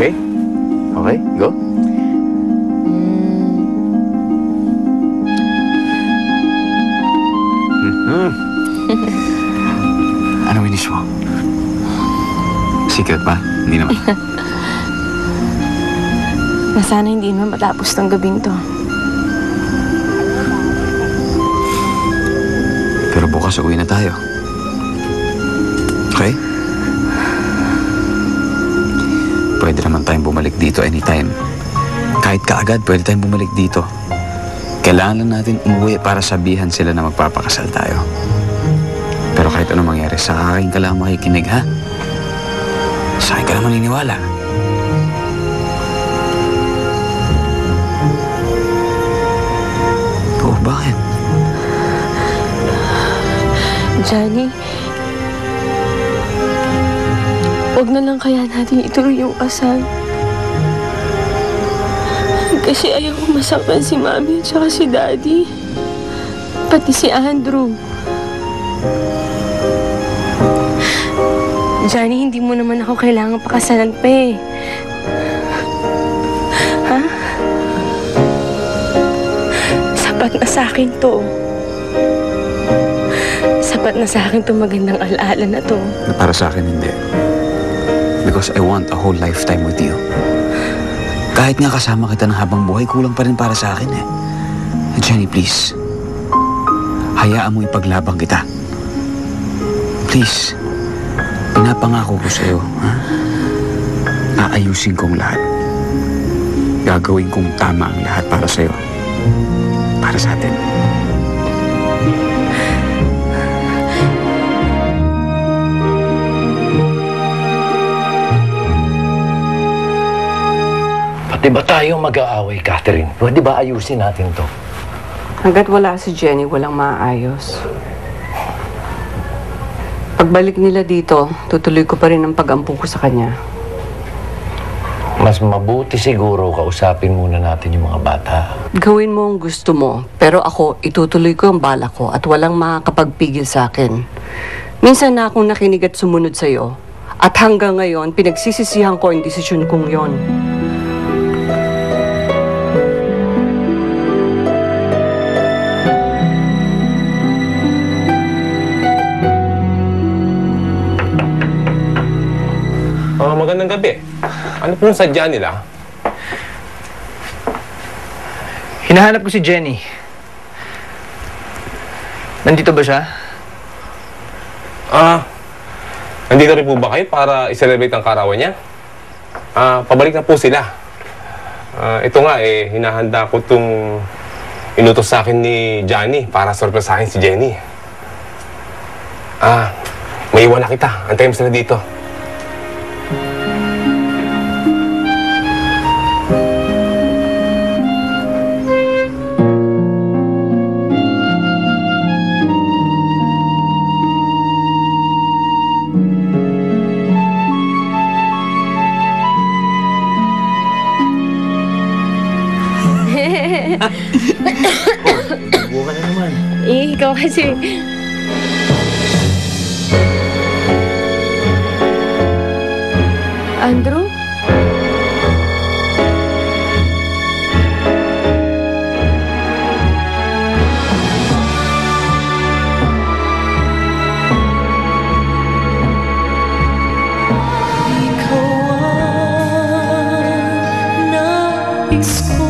Okay? Okay, go. Ano wish mo? Secret ba? Hindi naman. Na sana hindi naman matapos ng gabing to. Pero bukas uwi na tayo. Okay? Pwede naman tayong bumalik dito anytime. Kahit kaagad, pwede tayong bumalik dito. Kailangan lang natin umuwi para sabihan sila na magpapakasal tayo. Pero kahit anong mangyari, sa akin ka lang makikinig, ha? Sa akin ka lang maniniwala. Oh, bakit? Johnny, huwag na lang kaya natin ituloy yung kasal. Kasi ayaw ko masaktan si Mami at saka si Daddy. Pati si Andrew. Johnny, hindi mo naman ako kailangan pakasalan pa eh. Ha? Sapat na sa akin to. Sapat na sa akin to magandang alaala na to. Para sa akin, hindi. Because I want a whole lifetime with you. Kahit nga kasama kita ng habang buhay, kulang pa rin para sa akin eh. Jenny, please. Hayaan mo ipaglabang kita. Please. Pinapangako ko sa'yo, ha? Aayusin kong lahat. Gagawin kong tama ang lahat para sa'yo. Para sa atin. Pati ba tayo mag-aaway, Catherine? Pwede ba ayusin natin to? Hanggat wala si Jenny, walang maayos. Pagbalik nila dito, tutuloy ko pa rin ang pag-ampun ko sa kanya. Mas mabuti siguro kausapin muna natin yung mga bata. Gawin mo ang gusto mo, pero ako, itutuloy ko ang bala ko at walang makakapagpigil sa akin. Minsan na akong nakinig at sumunod sa'yo. At hanggang ngayon, pinagsisisihan ko ang desisyon kong yon. Magandang gabi. Ano pong sadya nila? Hinahanap ko si Jenny. Nandito ba siya? Nandito rin po ba kayo para i-celebrate ang karawan niya? Pabalik na po sila. Ito nga hinahanda ko itong inutos sa akin ni Johnny para sorpresahin si Jenny. May iwan na kita. Antayin mo sila dito. Buka na naman. Ikaw kasi. Andrew? Ikaw ang nais ko.